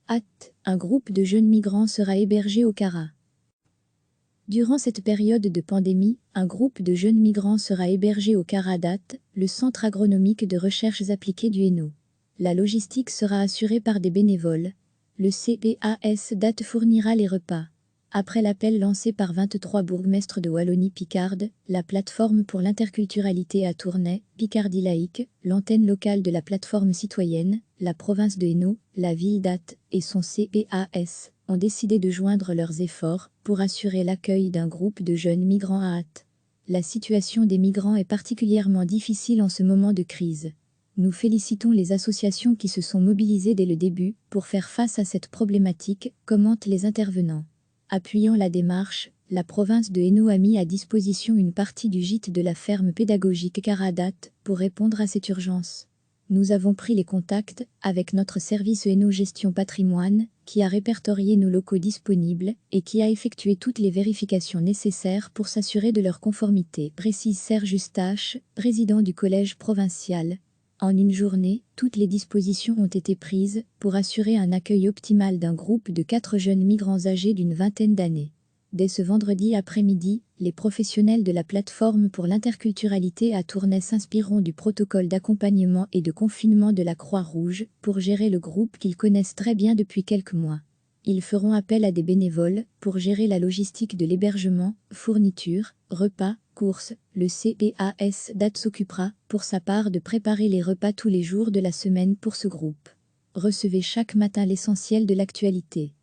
Hâte, un groupe de jeunes migrants sera hébergé au Cara. Durant cette période de pandémie, un groupe de jeunes migrants sera hébergé au Caradat, le centre agronomique de recherches appliquées du Hainaut. La logistique sera assurée par des bénévoles. Le CPAS DAT fournira les repas. Après l'appel lancé par 23 bourgmestres de Wallonie-Picarde, la plateforme pour l'interculturalité à Tournai, Picardie laïque, l'antenne locale de la plateforme citoyenne, la province de Hainaut, la ville DAT et son CPAS ont décidé de joindre leurs efforts pour assurer l'accueil d'un groupe de jeunes migrants à Hâte. La situation des migrants est particulièrement difficile en ce moment de crise. Nous félicitons les associations qui se sont mobilisées dès le début pour faire face à cette problématique, commentent les intervenants. Appuyant la démarche, la province de Hainaut a mis à disposition une partie du gîte de la ferme pédagogique Caradat pour répondre à cette urgence. Nous avons pris les contacts avec notre service Hainaut Gestion Patrimoine, qui a répertorié nos locaux disponibles et qui a effectué toutes les vérifications nécessaires pour s'assurer de leur conformité, précise Serge Eustache, président du collège provincial. En une journée, toutes les dispositions ont été prises pour assurer un accueil optimal d'un groupe de 4 jeunes migrants âgés d'une vingtaine d'années. Dès ce vendredi après-midi, les professionnels de la plateforme pour l'interculturalité à Tournai s'inspireront du protocole d'accompagnement et de confinement de la Croix-Rouge pour gérer le groupe qu'ils connaissent très bien depuis quelques mois. Ils feront appel à des bénévoles pour gérer la logistique de l'hébergement, fournitures, repas, courses. Le CPAS DAT s'occupera, pour sa part, de préparer les repas tous les jours de la semaine pour ce groupe. Recevez chaque matin l'essentiel de l'actualité.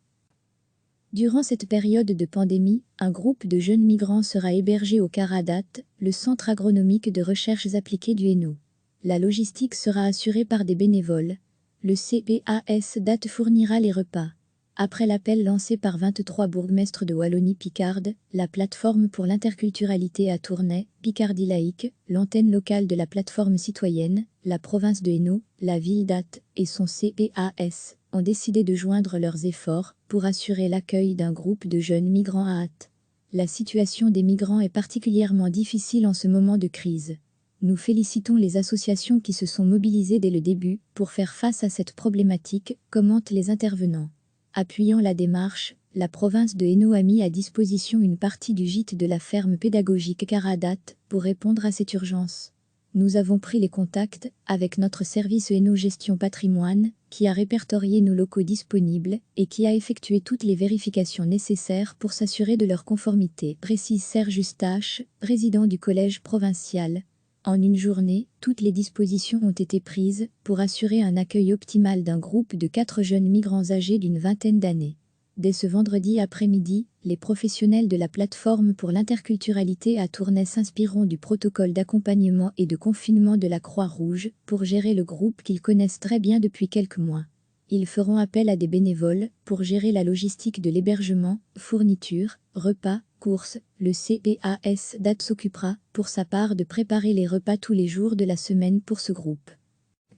Durant cette période de pandémie, un groupe de jeunes migrants sera hébergé au Caradat, le centre agronomique de recherches appliquées du Hainaut. La logistique sera assurée par des bénévoles. Le CPAS DAT fournira les repas. Après l'appel lancé par 23 bourgmestres de Wallonie-Picarde, la plateforme pour l'interculturalité à Tournai, Picardie laïque, l'antenne locale de la plateforme citoyenne, la province de Hainaut, la ville DAT et son CPAS ont décidé de joindre leurs efforts pour assurer l'accueil d'un groupe de jeunes migrants à Hâte. La situation des migrants est particulièrement difficile en ce moment de crise. Nous félicitons les associations qui se sont mobilisées dès le début pour faire face à cette problématique, commentent les intervenants. Appuyant la démarche, la province de Hainaut a mis à disposition une partie du gîte de la ferme pédagogique Caradat pour répondre à cette urgence. Nous avons pris les contacts avec notre service Hainaut Gestion Patrimoine, qui a répertorié nos locaux disponibles et qui a effectué toutes les vérifications nécessaires pour s'assurer de leur conformité, précise Serge Eustache, président du collège provincial. En une journée, toutes les dispositions ont été prises pour assurer un accueil optimal d'un groupe de 4 jeunes migrants âgés d'une vingtaine d'années. Dès ce vendredi après-midi, les professionnels de la plateforme pour l'interculturalité à Tournai s'inspireront du protocole d'accompagnement et de confinement de la Croix-Rouge pour gérer le groupe qu'ils connaissent très bien depuis quelques mois. Ils feront appel à des bénévoles pour gérer la logistique de l'hébergement, fournitures, repas, courses. Le CPAS DAT s'occupera, pour sa part, de préparer les repas tous les jours de la semaine pour ce groupe.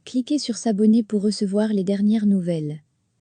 Cliquez sur s'abonner pour recevoir les dernières nouvelles.